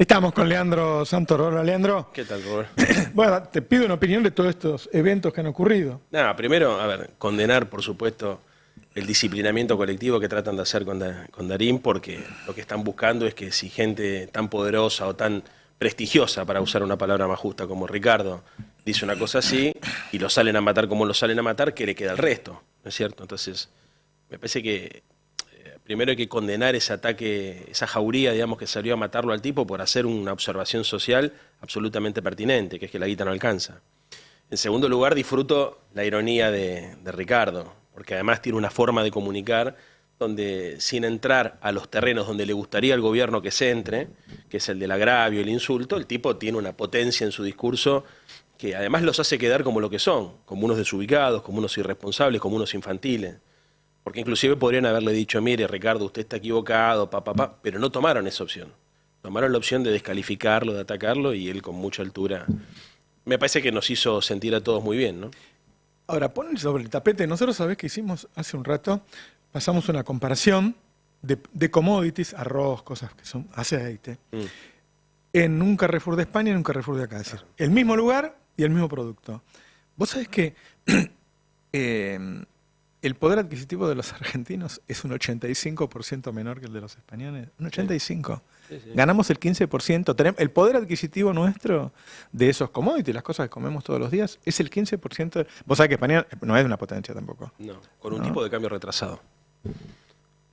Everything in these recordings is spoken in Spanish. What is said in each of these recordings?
Estamos con Leandro Santoro. Hola, Leandro. ¿Qué tal, Robert? Bueno, te pido una opinión de todos estos eventos que han ocurrido. Nada, primero, a ver, condenar, por supuesto, el disciplinamiento colectivo que tratan de hacer con Darín, porque lo que están buscando es que si gente tan poderosa o tan prestigiosa, para usar una palabra más justa, como Ricardo, dice una cosa así, y lo salen a matar como lo salen a matar, ¿qué le queda al resto? ¿No es cierto? Entonces, me parece que primero hay que condenar ese ataque, esa jauría, digamos, que salió a matarlo al tipo por hacer una observación social absolutamente pertinente, que es que la guita no alcanza. En segundo lugar, disfruto la ironía de Ricardo, porque además tiene una forma de comunicar donde, sin entrar a los terrenos donde le gustaría al gobierno que se entre, que es el del agravio y el insulto, el tipo tiene una potencia en su discurso que además los hace quedar como lo que son, como unos desubicados, como unos irresponsables, como unos infantiles. Porque inclusive podrían haberle dicho, mire, Ricardo, usted está equivocado, pero no tomaron esa opción. Tomaron la opción de descalificarlo, de atacarlo, y él con mucha altura. Me parece que nos hizo sentir a todos muy bien, ¿no? Ahora, ponen sobre el tapete. Nosotros, ¿sabés qué hicimos hace un rato? Pasamos una comparación de commodities, arroz, cosas que son aceite, en un Carrefour de España y en un Carrefour de acá. Es decir, el mismo lugar y el mismo producto. Vos sabés que el poder adquisitivo de los argentinos es un 85% menor que el de los españoles. Un 85%. Sí, sí. Ganamos el 15%. El poder adquisitivo nuestro de esos commodities, las cosas que comemos todos los días, es el 15%. Vos sabés que España no es una potencia tampoco. No, con un tipo de cambio retrasado.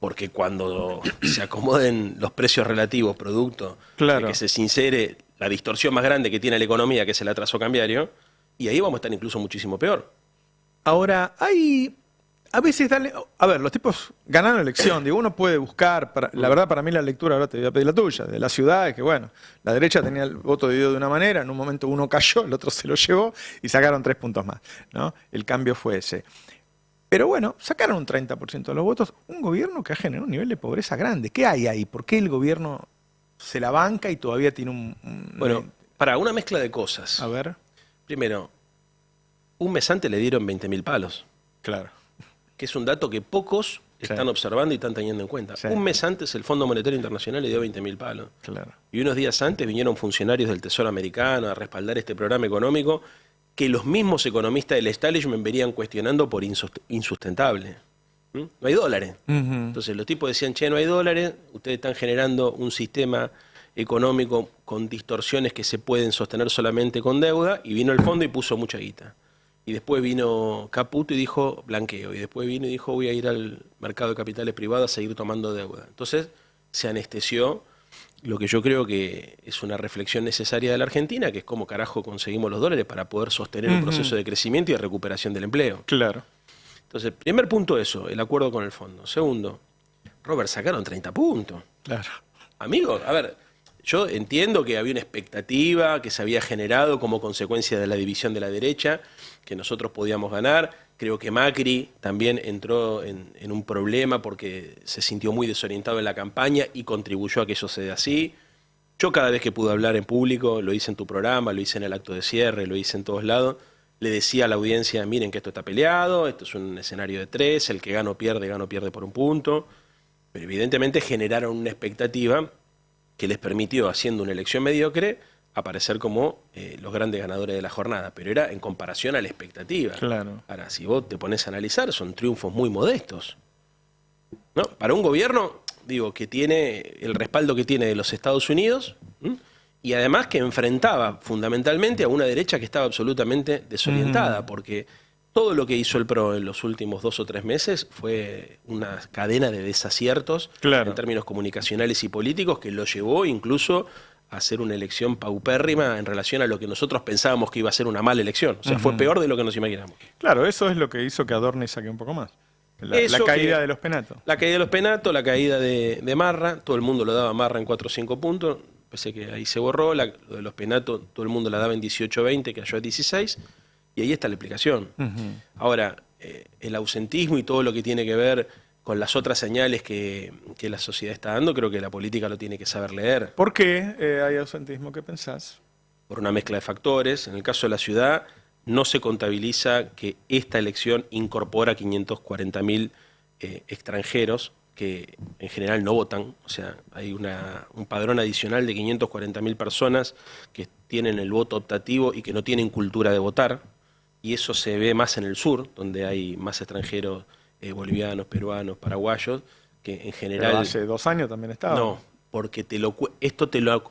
Porque cuando se acomoden los precios relativos producto de que se sincere la distorsión más grande que tiene la economía, que es el atraso cambiario, y ahí vamos a estar incluso muchísimo peor. Ahora, a veces, a ver, los tipos ganaron la elección. Digo, uno puede buscar, la verdad para mí la lectura, ahora te voy a pedir la tuya, de la ciudad, es que bueno, la derecha tenía el voto dividido de una manera, en un momento uno cayó, el otro se lo llevó y sacaron 3 puntos más, ¿no? El cambio fue ese. Pero bueno, sacaron un 30% de los votos, un gobierno que ha generado un nivel de pobreza grande. ¿Qué hay ahí? ¿Por qué el gobierno se la banca y todavía tiene Bueno, para una mezcla de cosas. A ver. Primero, un mes antes le dieron 20.000 palos. Claro. Que es un dato que pocos están observando y están teniendo en cuenta. Sí. Un mes antes el Fondo Monetario Internacional le dio 20.000 palos. Claro. Y unos días antes vinieron funcionarios del Tesoro americano a respaldar este programa económico que los mismos economistas del establishment venían cuestionando por insustentable. No hay dólares. Entonces los tipos decían, che, no hay dólares, ustedes están generando un sistema económico con distorsiones que se pueden sostener solamente con deuda, y vino el fondo y puso mucha guita. Y después vino Caputo y dijo blanqueo. Y después vino y dijo voy a ir al mercado de capitales privados a seguir tomando deuda. Entonces se anestesió lo que yo creo que es una reflexión necesaria de la Argentina, que es cómo carajo conseguimos los dólares para poder sostener un proceso de crecimiento y de recuperación del empleo. Claro. Entonces, primer punto eso, el acuerdo con el fondo. Segundo, Robert, sacaron 30 puntos. Claro. Amigo, a ver, yo entiendo que había una expectativa que se había generado como consecuencia de la división de la derecha, que nosotros podíamos ganar. Creo que Macri también entró en un problema porque se sintió muy desorientado en la campaña y contribuyó a que eso se dé así. Yo cada vez que pude hablar en público, lo hice en tu programa, lo hice en el acto de cierre, lo hice en todos lados, le decía a la audiencia, miren que esto está peleado, esto es un escenario de 3, el que gana o pierde por un punto. Pero evidentemente generaron una expectativa que les permitió, haciendo una elección mediocre, aparecer como los grandes ganadores de la jornada, pero era en comparación a la expectativa. Claro. Ahora, si vos te pones a analizar, son triunfos muy modestos, ¿no? Para un gobierno, digo, que tiene el respaldo que tiene de los Estados Unidos, y además que enfrentaba fundamentalmente a una derecha que estaba absolutamente desorientada, porque todo lo que hizo el PRO en los últimos 2 o 3 meses fue una cadena de desaciertos en términos comunicacionales y políticos que lo llevó incluso a hacer una elección paupérrima en relación a lo que nosotros pensábamos que iba a ser una mala elección. O sea, fue peor de lo que nos imaginamos. Claro, eso es lo que hizo que Adorni saque un poco más. La caída de los penatos. La caída de los penatos, la caída de Marra, todo el mundo lo daba a Marra en 4 o 5 puntos, pensé que ahí se borró, lo de los penatos todo el mundo la daba en 18-20, cayó a 16, y ahí está la explicación. Ahora, el ausentismo y todo lo que tiene que ver con las otras señales que la sociedad está dando, creo que la política lo tiene que saber leer. ¿Por qué hay ausentismo? ¿Qué pensás? Por una mezcla de factores. En el caso de la ciudad, no se contabiliza que esta elección incorpora 540.000 extranjeros que en general no votan, o sea, hay un padrón adicional de 540.000 personas que tienen el voto optativo y que no tienen cultura de votar, y eso se ve más en el sur, donde hay más extranjeros bolivianos, peruanos, paraguayos, que en general... Pero hace 2 años también estaba. No, porque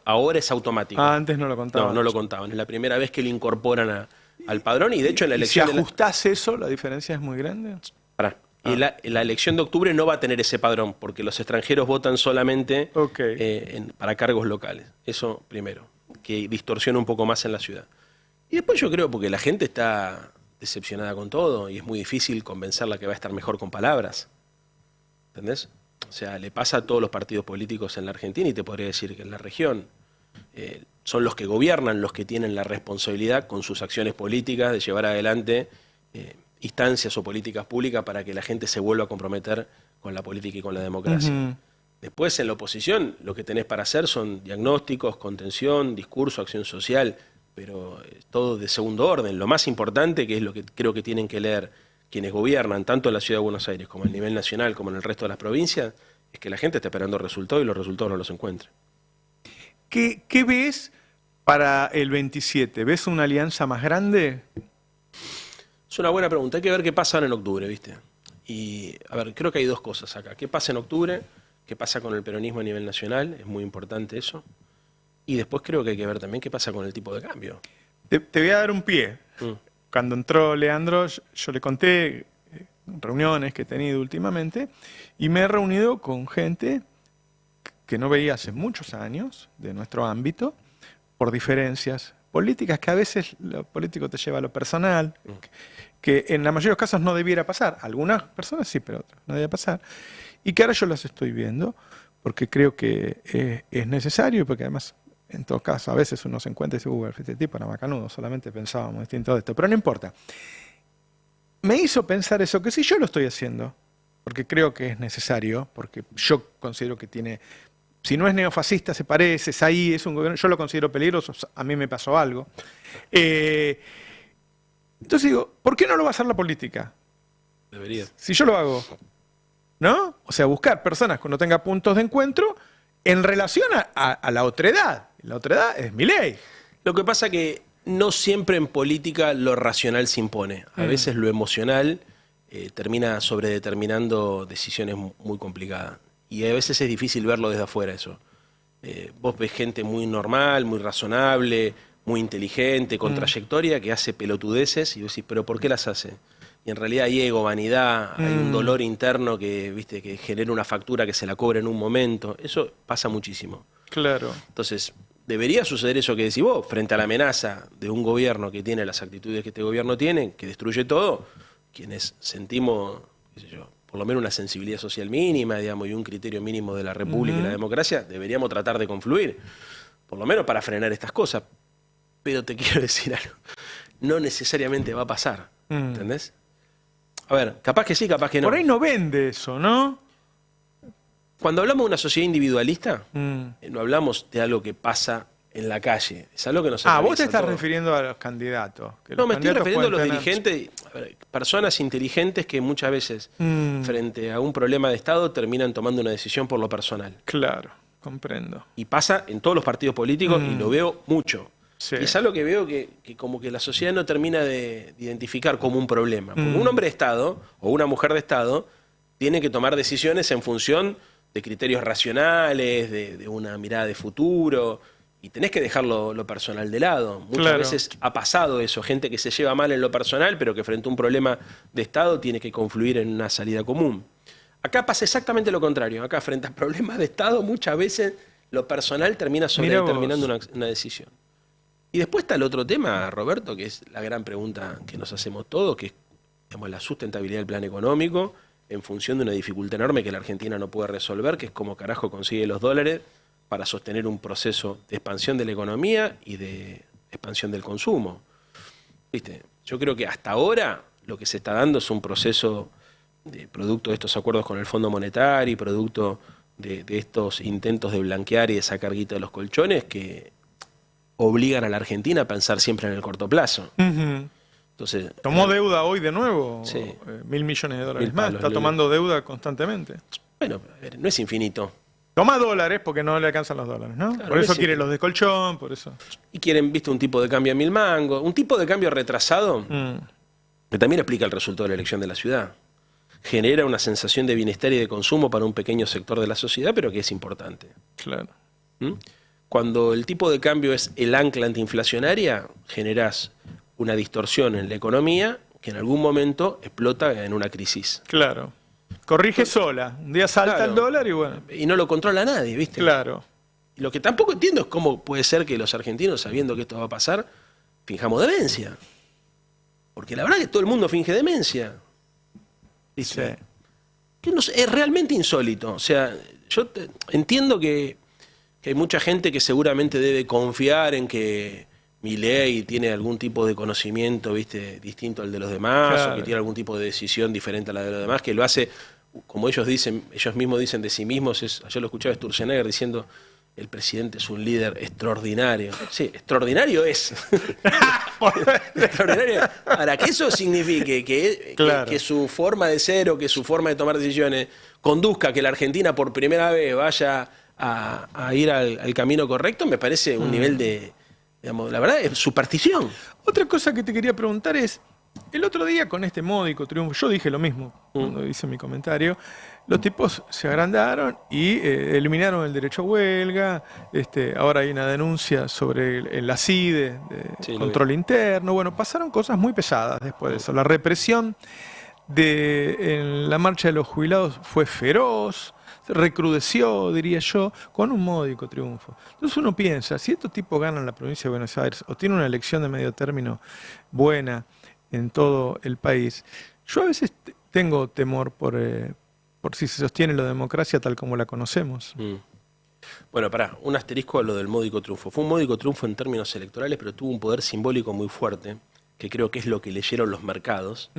ahora es automático. Ah, antes no lo contaban. No, no lo contaban. Es la primera vez que lo incorporan al padrón y de hecho en la elección... Si ajustás eso, ¿la diferencia es muy grande? Pará. Y la elección de octubre no va a tener ese padrón, porque los extranjeros votan solamente para cargos locales. Eso primero, que distorsiona un poco más en la ciudad. Y después yo creo porque la gente está decepcionada con todo y es muy difícil convencerla que va a estar mejor con palabras. ¿Entendés? O sea, le pasa a todos los partidos políticos en la Argentina y te podría decir que en la región son los que gobiernan, los que tienen la responsabilidad con sus acciones políticas de llevar adelante instancias o políticas públicas para que la gente se vuelva a comprometer con la política y con la democracia. Después, en la oposición, lo que tenés para hacer son diagnósticos, contención, discurso, acción social, pero todo de segundo orden. Lo más importante, que es lo que creo que tienen que leer quienes gobiernan, tanto en la Ciudad de Buenos Aires como a nivel nacional, como en el resto de las provincias, es que la gente está esperando resultados y los resultados no los encuentra. ¿Qué ves para el 27? ¿Ves una alianza más grande? Es una buena pregunta. Hay que ver qué pasa ahora en octubre, ¿viste? Y, a ver, creo que hay dos cosas acá. ¿Qué pasa en octubre? ¿Qué pasa con el peronismo a nivel nacional? Es muy importante eso. Y después creo que hay que ver también qué pasa con el tipo de cambio. Te voy a dar un pie. Cuando entró Leandro, yo le conté reuniones que he tenido últimamente y me he reunido con gente que no veía hace muchos años de nuestro ámbito por diferencias políticas que a veces lo político te lleva a lo personal, que en la mayoría de los casos no debiera pasar. Algunas personas sí, pero otras no debiera pasar. Y que ahora yo las estoy viendo porque creo que es necesario, porque además, en todo caso, a veces uno se encuentra y dice, este tipo era macanudo, solamente pensábamos distinto de esto. Pero no importa. Me hizo pensar eso, que si yo lo estoy haciendo, porque creo que es necesario, porque yo considero que tiene... Si no es neofascista, se parece, es ahí, es un gobierno, yo lo considero peligroso, a mí me pasó algo. Entonces digo, ¿por qué no lo va a hacer la política? Debería. Si yo lo hago, ¿no? O sea, buscar personas que no tengan puntos de encuentro en relación a la otredad. La otredad es mi ley. Lo que pasa que no siempre en política lo racional se impone. A veces lo emocional termina sobredeterminando decisiones muy complicadas. Y a veces es difícil verlo desde afuera eso. Vos ves gente muy normal, muy razonable, muy inteligente, con trayectoria, que hace pelotudeces y vos decís, ¿pero por qué las hace? Y en realidad hay ego, vanidad, hay un dolor interno que, viste, que genera una factura que se la cobra en un momento. Eso pasa muchísimo. Claro. Entonces, debería suceder eso que decís vos, frente a la amenaza de un gobierno que tiene las actitudes que este gobierno tiene, que destruye todo, quienes sentimos, qué sé yo, por lo menos una sensibilidad social mínima, digamos, y un criterio mínimo de la república y la democracia, deberíamos tratar de confluir, por lo menos para frenar estas cosas. Pero te quiero decir algo, no necesariamente va a pasar, ¿entendés? A ver, capaz que sí, capaz que no. Por ahí no vende eso, ¿no? Cuando hablamos de una sociedad individualista, no hablamos de algo que pasa en la calle, es algo que nos atraviesa. Vos te estás todo. refiriendo a los candidatos. Que No, los me estoy candidatos refiriendo a los pueden tener... dirigentes, a ver, personas inteligentes que muchas veces, frente a un problema de Estado, terminan tomando una decisión por lo personal. Claro, comprendo. Y pasa en todos los partidos políticos y lo veo mucho. Sí. Y es algo que veo que como que la sociedad no termina de identificar como un problema. Porque un hombre de Estado o una mujer de Estado tiene que tomar decisiones en función de criterios racionales, de una mirada de futuro, y tenés que dejar lo personal de lado. Muchas veces ha pasado eso, gente que se lleva mal en lo personal, pero que frente a un problema de Estado tiene que confluir en una salida común. Acá pasa exactamente lo contrario. Acá, frente a problemas de Estado, muchas veces lo personal termina sobredeterminando una decisión. Y después está el otro tema, Roberto, que es la gran pregunta que nos hacemos todos, que es, digamos, la sustentabilidad del plan económico en función de una dificultad enorme que la Argentina no puede resolver, que es cómo carajo consigue los dólares para sostener un proceso de expansión de la economía y de expansión del consumo. ¿Viste? Yo creo que hasta ahora lo que se está dando es un proceso de producto de estos acuerdos con el Fondo Monetario, producto de estos intentos de blanquear y de sacar guita de los colchones que obligan a la Argentina a pensar siempre en el corto plazo. Entonces, tomó deuda hoy de nuevo, sí. 1.000 millones de dólares 1.000 más, palos, está tomando deuda constantemente. Bueno, a ver, no es infinito. Toma dólares porque no le alcanzan los dólares, ¿no? Claro, Por eso no es quiere los de colchón, por eso. Y quieren, viste, un tipo de cambio a 1000 mangos, un tipo de cambio retrasado, que también explica el resultado de la elección de la ciudad. Genera una sensación de bienestar y de consumo para un pequeño sector de la sociedad, pero que es importante. Claro. ¿Mm? Cuando el tipo de cambio es el ancla antiinflacionaria, generás una distorsión en la economía que en algún momento explota en una crisis. Claro. Corrige sola. Un día salta Claro. el dólar y bueno. Y no lo controla nadie, ¿viste? Claro. Y lo que tampoco entiendo es cómo puede ser que los argentinos, sabiendo que esto va a pasar, finjamos demencia. Porque la verdad es que todo el mundo finge demencia. ¿Viste? Sí. Que no sé, es realmente insólito. O sea, entiendo que hay mucha gente que seguramente debe confiar en que Milei tiene algún tipo de conocimiento, ¿viste?, distinto al de los demás, Claro. o que tiene algún tipo de decisión diferente a la de los demás, que lo hace, como ellos dicen, ellos mismos dicen de sí mismos. Ayer lo escuchaba Sturzenegger diciendo: el presidente es un líder extraordinario. Sí, extraordinario es. Extraordinario. Ahora, que eso signifique Claro. que su forma de ser o que su forma de tomar decisiones conduzca a que la Argentina por primera vez vaya a ir al camino correcto, me parece un nivel de, digamos, la verdad, es superstición. Otra cosa que te quería preguntar es, el otro día con este módico triunfo, yo dije lo mismo cuando hice mi comentario, los tipos se agrandaron y eliminaron el derecho a huelga, ahora hay una denuncia sobre la CIDE, Sí, lo control interno, bueno, pasaron cosas muy pesadas después de eso, la represión en la marcha de los jubilados fue feroz, se recrudeció, diría yo, con un módico triunfo. Entonces uno piensa, si estos tipos ganan la provincia de Buenos Aires o tienen una elección de medio término buena en todo el país, yo a veces tengo temor por si se sostiene la democracia tal como la conocemos. Bueno, pará, un asterisco a lo del módico triunfo. Fue un módico triunfo en términos electorales, pero tuvo un poder simbólico muy fuerte, que creo que es lo que leyeron los mercados,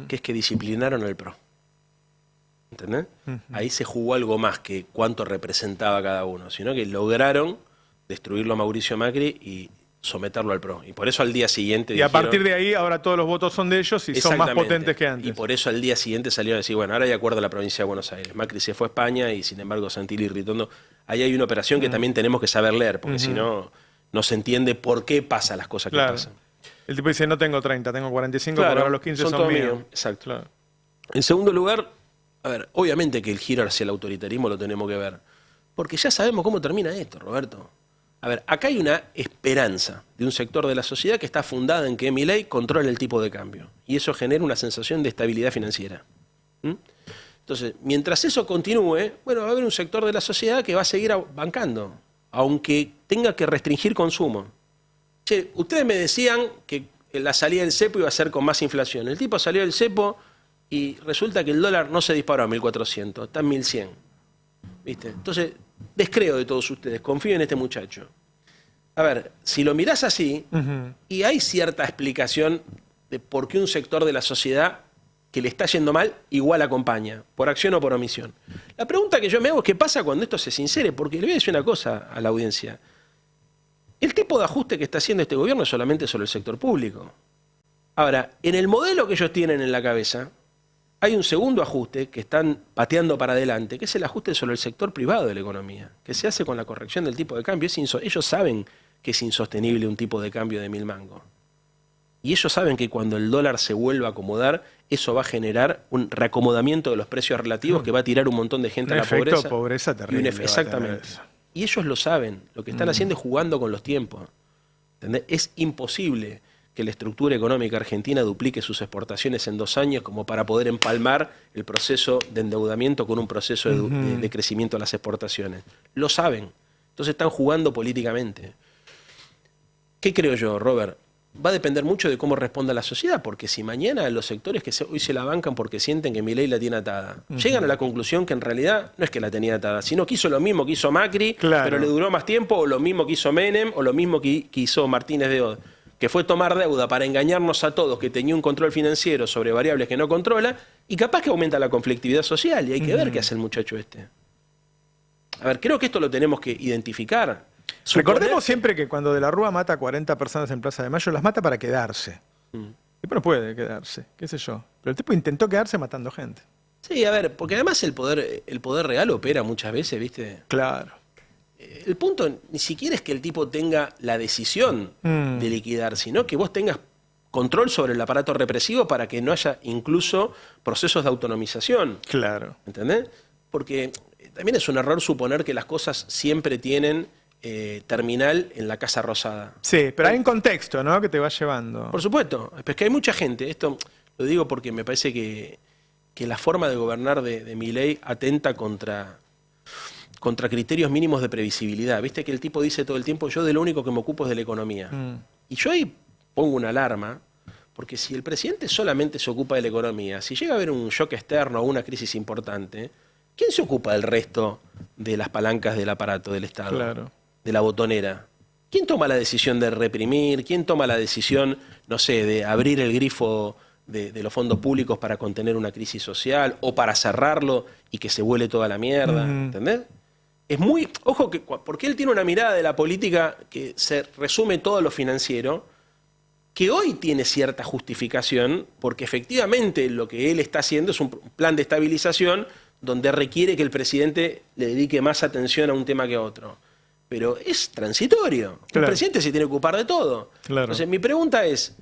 que es que disciplinaron al PRO. ¿Entendés? Ahí se jugó algo más que cuánto representaba cada uno, sino que lograron destruirlo a Mauricio Macri y someterlo al PRO. Y por eso al día siguiente Y a partir de ahí ahora todos los votos son de ellos y son más Exactamente. potentes que antes. Y por eso al día siguiente salió a decir, bueno, ahora hay acuerdo a la provincia de Buenos Aires. Macri se fue a España y sin embargo Santilli y Ritondo. Ahí hay una operación que también tenemos que saber leer, porque si no, no se entiende por qué pasan las cosas que Claro. pasan. El tipo dice, no tengo 30, tengo 45, Claro, pero ahora los 15 son todos míos. míos. Exacto. Claro. En segundo lugar, a ver, obviamente que el giro hacia el autoritarismo lo tenemos que ver, porque ya sabemos cómo termina esto, Roberto. A ver, acá hay una esperanza de un sector de la sociedad que está fundada en que Milei controla el tipo de cambio, y eso genera una sensación de estabilidad financiera. Entonces, mientras eso continúe, bueno, va a haber un sector de la sociedad que va a seguir bancando, aunque tenga que restringir consumo. Che, ustedes me decían que la salida del cepo iba a ser con más inflación. El tipo salió del cepo y resulta que el dólar no se disparó a 1.400, está en 1.100. ¿Viste? Entonces, descreo de todos ustedes, confío en este muchacho. A ver, si lo mirás así, y hay cierta explicación de por qué un sector de la sociedad que le está yendo mal, igual acompaña, por acción o por omisión. La pregunta que yo me hago es qué pasa cuando esto se sincere, porque le voy a decir una cosa a la audiencia. El tipo de ajuste que está haciendo este gobierno es solamente sobre el sector público. Ahora, en el modelo que ellos tienen en la cabeza, hay un segundo ajuste que están pateando para adelante, que es el ajuste sobre el sector privado de la economía, que se hace con la corrección del tipo de cambio. Ellos saben que es insostenible un tipo de cambio de 1.000 mangos. Y ellos saben que cuando el dólar se vuelva a acomodar, eso va a generar un reacomodamiento de los precios relativos que va a tirar un montón de gente a la pobreza. Pobreza terrible. Exactamente. Y ellos lo saben. Lo que están haciendo es jugando con los tiempos. ¿Entendés? Es imposible que la estructura económica argentina duplique sus exportaciones en 2 años como para poder empalmar el proceso de endeudamiento con un proceso de crecimiento de las exportaciones. Lo saben. Entonces están jugando políticamente. ¿Qué creo yo, Robert? Va a depender mucho de cómo responda la sociedad, porque si mañana los sectores que hoy se la bancan porque sienten que Milei la tiene atada, llegan a la conclusión que en realidad no es que la tenía atada, sino que hizo lo mismo que hizo Macri, pero le duró más tiempo, o lo mismo que hizo Menem, o lo mismo que hizo Martínez de Oz, que fue tomar deuda para engañarnos a todos que tenía un control financiero sobre variables que no controla, y capaz que aumenta la conflictividad social, y hay que ver qué hace el muchacho este. A ver, creo que esto lo tenemos que identificar. Recordemos siempre que cuando De la Rúa mata a 40 personas en Plaza de Mayo, las mata para quedarse. El tipo no puede quedarse, qué sé yo. Pero el tipo intentó quedarse matando gente. Sí, a ver, porque además el poder real opera muchas veces, ¿viste? Claro. El punto ni siquiera es que el tipo tenga la decisión de liquidar, sino que vos tengas control sobre el aparato represivo para que no haya incluso procesos de autonomización. Claro. ¿Entendés? Porque también es un error suponer que las cosas siempre tienen terminal en la Casa Rosada. Sí, pero hay un contexto, ¿no? Que te va llevando. Por supuesto, es que hay mucha gente, esto lo digo porque me parece que la forma de gobernar de Milei atenta contra criterios mínimos de previsibilidad. Viste que el tipo dice todo el tiempo, yo de lo único que me ocupo es de la economía. Y yo ahí pongo una alarma, porque si el presidente solamente se ocupa de la economía, si llega a haber un shock externo o una crisis importante, ¿quién se ocupa del resto de las palancas del aparato del Estado? Claro. De la botonera. ¿Quién toma la decisión de reprimir? ¿Quién toma la decisión, no sé, de abrir el grifo de los fondos públicos para contener una crisis social o para cerrarlo y que se vuele toda la mierda? ¿Entendés? Es muy... Ojo, porque él tiene una mirada de la política que se resume todo lo financiero, que hoy tiene cierta justificación, porque efectivamente lo que él está haciendo es un plan de estabilización donde requiere que el presidente le dedique más atención a un tema que a otro. Pero es transitorio. Claro. El presidente se tiene que ocupar de todo. Claro. Entonces, mi pregunta es,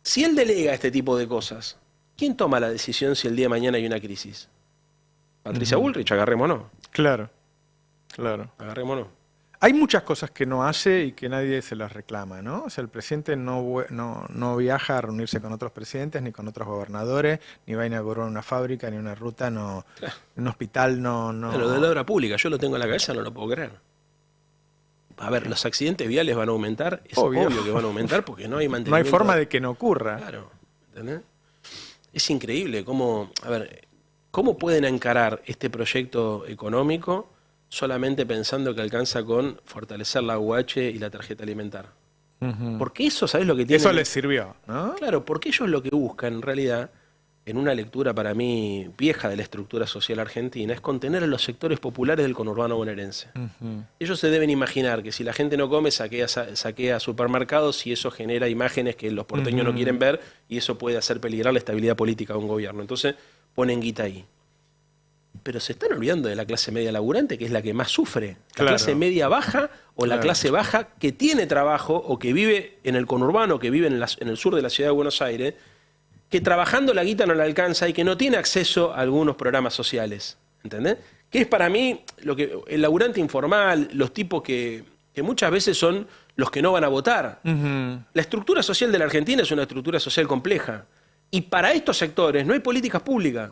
si él delega este tipo de cosas, ¿quién toma la decisión si el día de mañana hay una crisis? Patricia Bullrich, agarrémonos. Claro. Claro. Agarrémonos. Hay muchas cosas que no hace y que nadie se las reclama, ¿no? O sea, el presidente no viaja a reunirse con otros presidentes, ni con otros gobernadores, ni va a inaugurar una fábrica, ni una ruta, un hospital, no. Lo de la obra pública, yo lo tengo en la cabeza, no lo puedo creer. A ver, los accidentes viales van a aumentar, es obvio que van a aumentar porque no hay mantenimiento. No hay forma de que no ocurra. Claro, ¿entendés? Es increíble cómo pueden encarar este proyecto económico solamente pensando que alcanza con fortalecer la UH y la tarjeta alimentar. Porque eso, ¿sabés lo que tiene? Eso les sirvió, ¿no? Claro, porque ellos lo que buscan, en realidad, en una lectura para mí vieja de la estructura social argentina, es contener a los sectores populares del conurbano bonaerense. Ellos se deben imaginar que si la gente no come, saquea supermercados y eso genera imágenes que los porteños no quieren ver y eso puede hacer peligrar la estabilidad política de un gobierno. Entonces ponen guita ahí. Pero se están olvidando de la clase media laburante, que es la que más sufre. La clase media baja o la clase baja que tiene trabajo o que vive en el conurbano, que vive en el sur de la ciudad de Buenos Aires, que trabajando la guita no le alcanza y que no tiene acceso a algunos programas sociales. ¿Entendés? Que es para mí el laburante informal, los tipos que muchas veces son los que no van a votar. La estructura social de la Argentina es una estructura social compleja. Y para estos sectores no hay políticas públicas.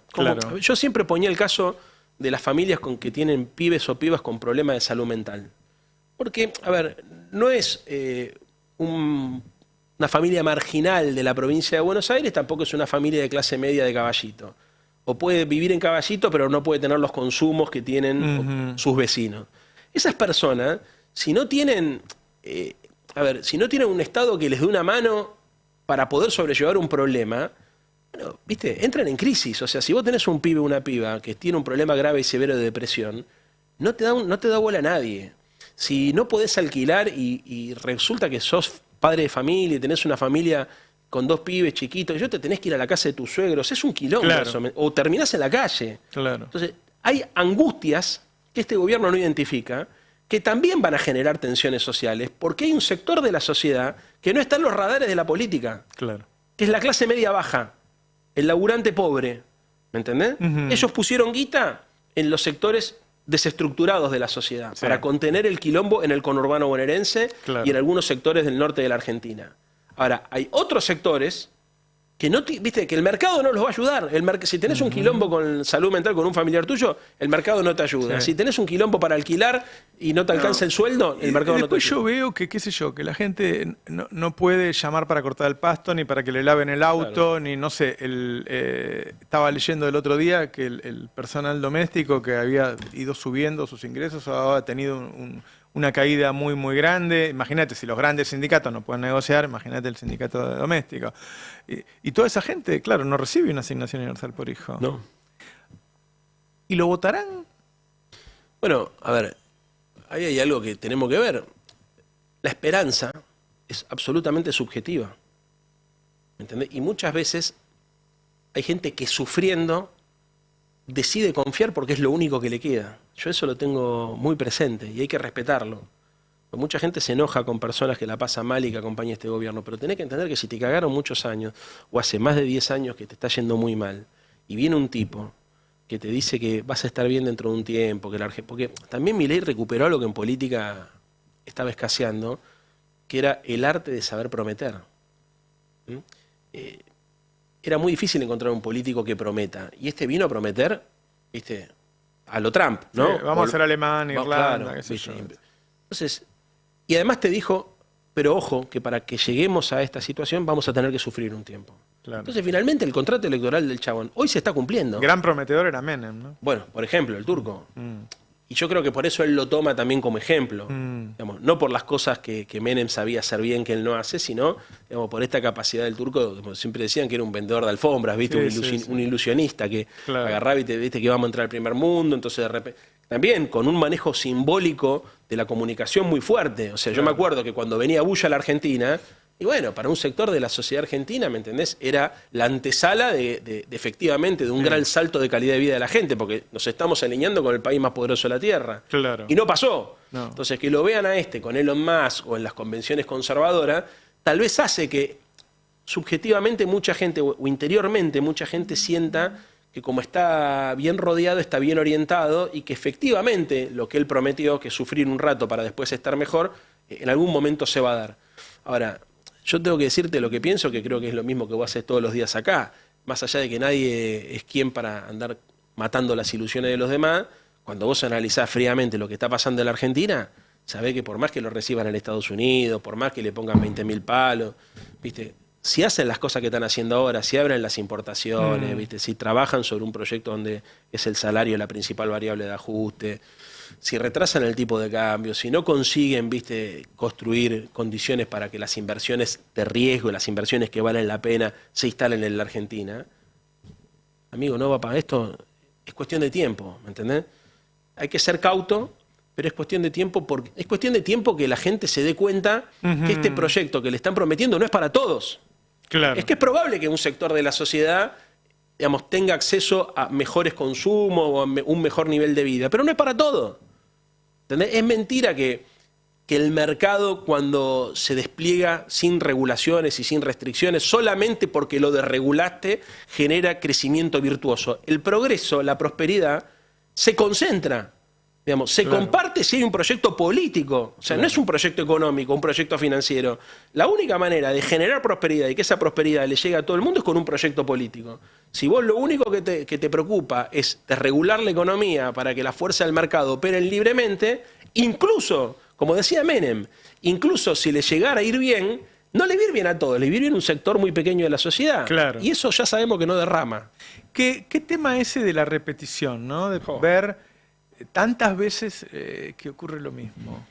Yo siempre ponía el caso de las familias que tienen pibes o pibas con problemas de salud mental. Porque, a ver, no es una familia marginal de la provincia de Buenos Aires, tampoco es una familia de clase media de Caballito. O puede vivir en Caballito, pero no puede tener los consumos que tienen sus vecinos. Esas personas, si no tienen, si no tienen un Estado que les dé una mano para poder sobrellevar un problema, bueno, ¿viste? Entran en crisis. O sea, si vos tenés un pibe o una piba que tiene un problema grave y severo de depresión, no te da bola a nadie. Si no podés alquilar y resulta que sos padre de familia y tenés una familia con 2 pibes chiquitos, y yo te tenés que ir a la casa de tus suegros, es un quilombo. Claro. O terminás en la calle. Claro. Entonces, hay angustias que este gobierno no identifica, que también van a generar tensiones sociales, porque hay un sector de la sociedad que no está en los radares de la política, que es la clase media baja, el laburante pobre, ¿me entendés? Ellos pusieron guita en los sectores desestructurados de la sociedad, para contener el quilombo en el conurbano bonaerense y en algunos sectores del norte de la Argentina. Ahora, hay otros sectores que viste que el mercado no los va a ayudar. Si tenés un quilombo con salud mental con un familiar tuyo, el mercado no te ayuda. Si tenés un quilombo para alquilar y no te alcanza el sueldo, el mercado no te ayuda. Después yo veo que, qué sé yo, que la gente no puede llamar para cortar el pasto, ni para que le laven el auto, ni no sé. Estaba leyendo el otro día que el personal doméstico que había ido subiendo sus ingresos había tenido una caída muy, muy grande. Imagínate, si los grandes sindicatos no pueden negociar, imagínate el sindicato de domésticos. Y toda esa gente, claro, no recibe una asignación universal por hijo. No. ¿Y lo votarán? Bueno, a ver, ahí hay algo que tenemos que ver. La esperanza es absolutamente subjetiva. ¿Me entendés? Y muchas veces hay gente que sufriendo decide confiar porque es lo único que le queda. Yo eso lo tengo muy presente y hay que respetarlo. Mucha gente se enoja con personas que la pasan mal y que acompañan este gobierno, pero tenés que entender que si te cagaron muchos años, o hace más de 10 años que te está yendo muy mal, y viene un tipo que te dice que vas a estar bien dentro de un tiempo, porque también Milei recuperó algo que en política estaba escaseando, que era el arte de saber prometer. Era muy difícil encontrar un político que prometa, y este vino a prometer, ¿viste? A lo Trump, ¿no? Sí, vamos a ser Alemania, Irlanda, claro, qué sé yo. Entonces, y además te dijo, pero ojo, que para que lleguemos a esta situación vamos a tener que sufrir un tiempo. Claro. Entonces, finalmente, el contrato electoral del chabón hoy se está cumpliendo. Gran prometedor era Menem, ¿no? Bueno, por ejemplo, el turco. Y yo creo que por eso él lo toma también como ejemplo. Digamos, no por las cosas que Menem sabía hacer bien que él no hace, sino digamos, por esta capacidad del turco, como siempre decían que era un vendedor de alfombras, ¿viste? Sí, Un ilusionista que claro. agarraba y te viste que íbamos a entrar al primer mundo, entonces de repente... También con un manejo simbólico de la comunicación muy fuerte. O sea, yo me acuerdo que cuando venía Bush a la Argentina, y bueno, para un sector de la sociedad argentina, ¿me entendés? Era la antesala de efectivamente de un gran salto de calidad de vida de la gente, porque nos estamos alineando con el país más poderoso de la Tierra. Claro. Y no pasó. No. Entonces, que lo vean a este con Elon Musk o en las convenciones conservadoras, tal vez hace que subjetivamente mucha gente, o interiormente mucha gente sienta que como está bien rodeado, está bien orientado y que efectivamente lo que él prometió, que sufrir un rato para después estar mejor, en algún momento se va a dar. Ahora, yo tengo que decirte lo que pienso, que creo que es lo mismo que vos haces todos los días acá. Más allá de que nadie es quien para andar matando las ilusiones de los demás, cuando vos analizás fríamente lo que está pasando en la Argentina, sabés que por más que lo reciban en Estados Unidos, por más que le pongan 20.000 palos, ¿viste? Si hacen las cosas que están haciendo ahora, si abren las importaciones, ¿viste? Si trabajan sobre un proyecto donde es el salario la principal variable de ajuste, si retrasan el tipo de cambio, si no consiguen, ¿viste? Construir condiciones para que las inversiones de riesgo, las inversiones que valen la pena, se instalen en la Argentina, amigo, no va para esto, es cuestión de tiempo, ¿me entendés? Hay que ser cauto, pero es cuestión de tiempo es cuestión de tiempo que la gente se dé cuenta que este proyecto que le están prometiendo no es para todos. Claro. Es que es probable que un sector de la sociedad, digamos, tenga acceso a mejores consumos o a un mejor nivel de vida, pero no es para todo. ¿Entendés? Es mentira que el mercado, cuando se despliega sin regulaciones y sin restricciones, solamente porque lo desregulaste, genera crecimiento virtuoso. El progreso, la prosperidad, se concentra. Digamos, se comparte si hay un proyecto político, o sea, no es un proyecto económico, un proyecto financiero. La única manera de generar prosperidad y que esa prosperidad le llegue a todo el mundo es con un proyecto político. Si vos lo único que te preocupa es desregular la economía para que las fuerzas del mercado operen libremente, incluso, como decía Menem, incluso si le llegara a ir bien, no le va a ir bien a todos, le va a ir bien a un sector muy pequeño de la sociedad. Claro. Y eso ya sabemos que no derrama. ¿Qué tema ese de la repetición, ¿no? De ver tantas veces que ocurre lo mismo.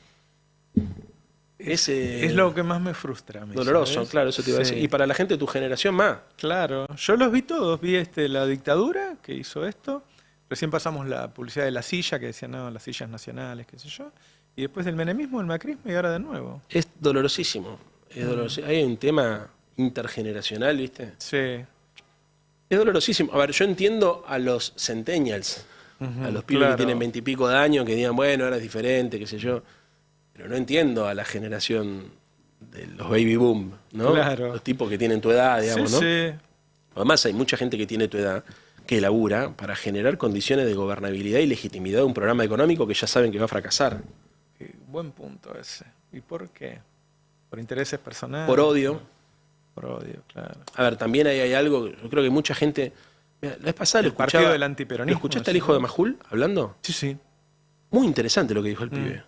Es lo que más me frustra. Doloroso, ¿sabes? claro, eso te iba a decir. Y para la gente de tu generación más. Claro, yo los vi todos, vi la dictadura que hizo esto, recién pasamos la publicidad de La Silla, que decía, no, las sillas nacionales, qué sé yo, y después el menemismo, el macrismo y ahora de nuevo. Es dolorosísimo, es dolorosísimo. Hay un tema intergeneracional, ¿viste? Sí. Es dolorosísimo. A ver, yo entiendo a los centennials, a los pibes que tienen 20 y pico de años, que digan, bueno, ahora es diferente, qué sé yo. Pero no entiendo a la generación de los baby boom, ¿no? Claro. Los tipos que tienen tu edad, digamos, ¿no? Sí. Además, hay mucha gente que tiene tu edad que labura para generar condiciones de gobernabilidad y legitimidad de un programa económico que ya saben que va a fracasar. Qué buen punto ese. ¿Y por qué? ¿Por intereses personales? Por odio. Por odio, claro. A ver, también ahí hay algo, yo creo que mucha gente... Mira, la vez pasada El partido del antiperonismo. ¿Lo escuchaste al hijo de Majul hablando? Sí, sí. Muy interesante lo que dijo el pibe.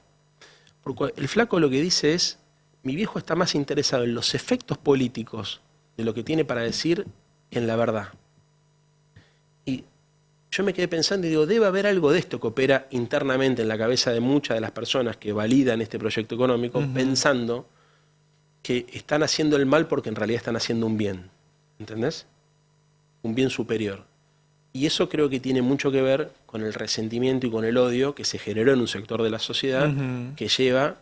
Porque el flaco lo que dice es, mi viejo está más interesado en los efectos políticos de lo que tiene para decir que en la verdad. Y yo me quedé pensando y digo, debe haber algo de esto que opera internamente en la cabeza de muchas de las personas que validan este proyecto económico, pensando que están haciendo el mal porque en realidad están haciendo un bien. ¿Entendés? Un bien superior. Y eso creo que tiene mucho que ver con el resentimiento y con el odio que se generó en un sector de la sociedad que lleva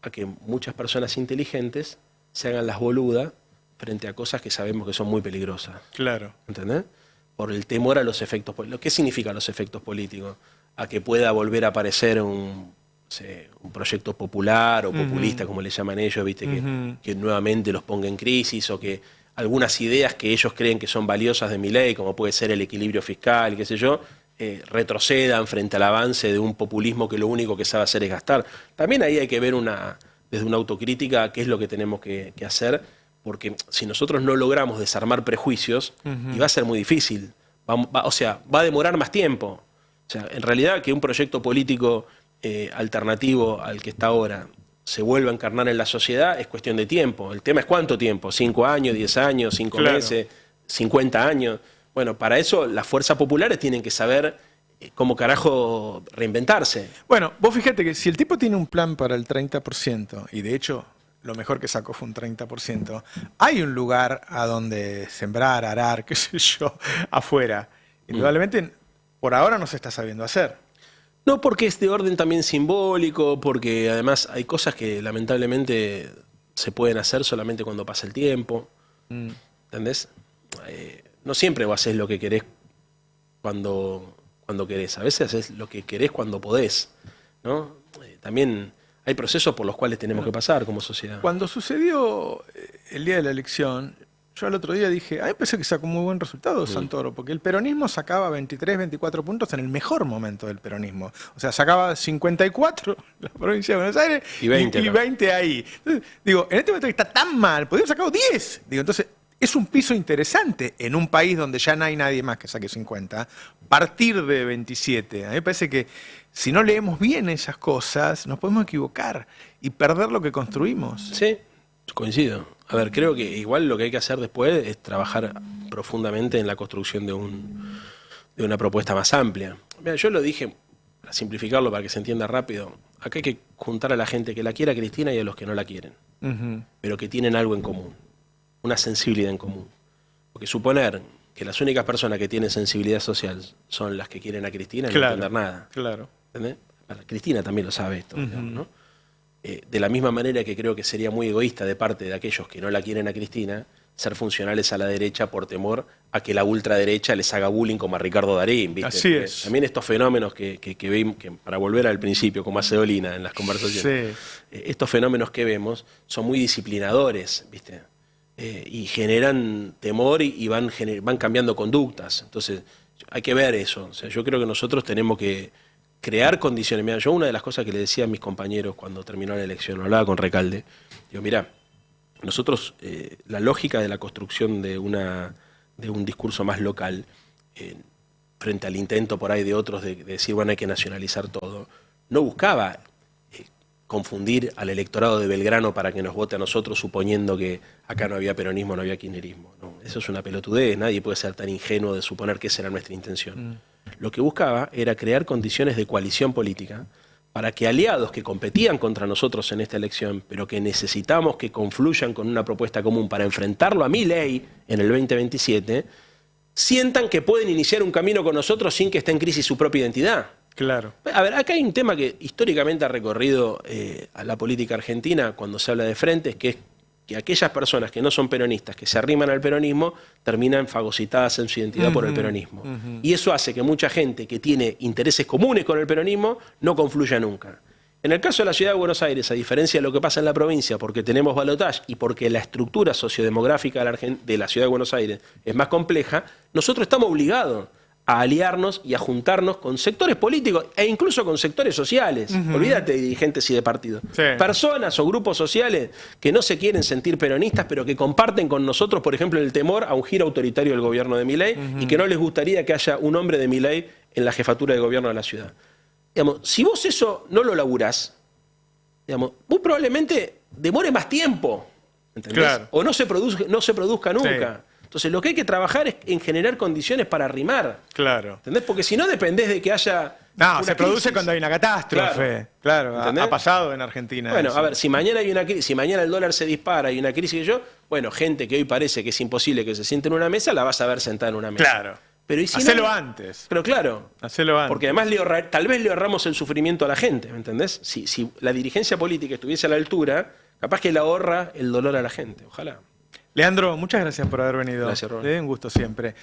a que muchas personas inteligentes se hagan las boludas frente a cosas que sabemos que son muy peligrosas. Claro. ¿Entendés? por el temor a los efectos políticos. ¿Qué significan los efectos políticos? A que pueda volver a aparecer un proyecto popular o populista, como le llaman ellos, ¿viste? Que nuevamente los ponga en crisis, o que algunas ideas que ellos creen que son valiosas de Milei, como puede ser el equilibrio fiscal, qué sé yo, retrocedan frente al avance de un populismo que lo único que sabe hacer es gastar. También ahí hay que ver desde una autocrítica qué es lo que tenemos que hacer, porque si nosotros no logramos desarmar prejuicios, y va a ser muy difícil, o sea, va a demorar más tiempo. O sea, en realidad que un proyecto político alternativo al que está ahora se vuelva a encarnar en la sociedad es cuestión de tiempo. El tema es cuánto tiempo, 5 años, 10 años, 5 meses, 50 años. Bueno, para eso las fuerzas populares tienen que saber cómo carajo reinventarse. Bueno, vos fíjate que si el tipo tiene un plan para el 30%, y de hecho lo mejor que sacó fue un 30%, hay un lugar a donde sembrar, arar, qué sé yo, afuera. Indudablemente, por ahora no se está sabiendo hacer. No, porque es de orden también simbólico, porque además hay cosas que lamentablemente se pueden hacer solamente cuando pasa el tiempo. ¿Entendés? No siempre vos haces lo que querés cuando querés. A veces haces lo que querés cuando podés, ¿no? También hay procesos por los cuales tenemos que pasar como sociedad. Cuando sucedió el día de la elección, yo el otro día dije, a mí me parece que sacó muy buen resultado Santoro, porque el peronismo sacaba 23, 24 puntos en el mejor momento del peronismo. O sea, sacaba 54 la provincia de Buenos Aires y 20 ahí. Entonces, digo, en este momento que está tan mal, podríamos sacar 10. Digo, entonces, es un piso interesante en un país donde ya no hay nadie más que saque 50, partir de 27. A mí me parece que si no leemos bien esas cosas, nos podemos equivocar y perder lo que construimos. Sí, coincido. A ver, creo que igual lo que hay que hacer después es trabajar profundamente en la construcción de una propuesta más amplia. Mira, yo lo dije, para simplificarlo, para que se entienda rápido, acá hay que juntar a la gente que la quiera a Cristina y a los que no la quieren, pero que tienen algo en común, una sensibilidad en común. Porque suponer que las únicas personas que tienen sensibilidad social son las que quieren a Cristina, no entender nada. Claro. ¿Entendés? Cristina también lo sabe esto, digamos, ¿no? De la misma manera que creo que sería muy egoísta de parte de aquellos que no la quieren a Cristina ser funcionales a la derecha por temor a que la ultraderecha les haga bullying como a Ricardo Darín, ¿viste? Así es. También estos fenómenos que vemos, que para volver al principio, como hace Dolina en las conversaciones, estos fenómenos que vemos son muy disciplinadores, ¿viste? Y generan temor y van cambiando conductas. Entonces, hay que ver eso. O sea, yo creo que nosotros tenemos que crear condiciones. Mira, yo una de las cosas que le decía a mis compañeros cuando terminó la elección, lo hablaba con Recalde, digo, mira, nosotros, la lógica de la construcción de un discurso más local, frente al intento por ahí de otros de decir, bueno, hay que nacionalizar todo, no buscaba confundir al electorado de Belgrano para que nos vote a nosotros suponiendo que acá no había peronismo, no había kirchnerismo. No, eso es una pelotudez, nadie puede ser tan ingenuo de suponer que esa era nuestra intención. Lo que buscaba era crear condiciones de coalición política para que aliados que competían contra nosotros en esta elección, pero que necesitamos que confluyan con una propuesta común para enfrentarlo a Milei en el 2027, sientan que pueden iniciar un camino con nosotros sin que esté en crisis su propia identidad. Claro. A ver, acá hay un tema que históricamente ha recorrido a la política argentina cuando se habla de frentes, que es que aquellas personas que no son peronistas, que se arriman al peronismo, terminan fagocitadas en su identidad por el peronismo. Y eso hace que mucha gente que tiene intereses comunes con el peronismo no confluya nunca. En el caso de la Ciudad de Buenos Aires, a diferencia de lo que pasa en la provincia, porque tenemos balotaje y porque la estructura sociodemográfica de la Ciudad de Buenos Aires es más compleja, nosotros estamos obligados a aliarnos y a juntarnos con sectores políticos e incluso con sectores sociales. Olvídate de dirigentes y de partidos. Personas o grupos sociales que no se quieren sentir peronistas, pero que comparten con nosotros, por ejemplo, el temor a un giro autoritario del gobierno de Milei y que no les gustaría que haya un hombre de Milei en la jefatura de gobierno de la ciudad. Digamos, si vos eso no lo laburás, digamos, muy probablemente demore más tiempo, ¿entendés? Claro. O no se produzca nunca. Sí. Entonces, lo que hay que trabajar es en generar condiciones para arrimar. Claro. ¿Entendés? Porque si no dependés de que haya. No, se produce cuando hay una catástrofe. Claro, ha pasado en Argentina. Bueno, eso. A ver, si mañana hay una crisis, si mañana el dólar se dispara y una crisis bueno, gente que hoy parece que es imposible que se siente en una mesa, la vas a ver sentada en una mesa. Claro. Pero ¿y si hacelo no? Antes. Pero claro. Hacelo antes. Porque además tal vez le ahorramos el sufrimiento a la gente, ¿me entendés? Si la dirigencia política estuviese a la altura, capaz que le ahorra el dolor a la gente. Ojalá. Leandro, muchas gracias por haber venido. Gracias, Robert. Un gusto siempre.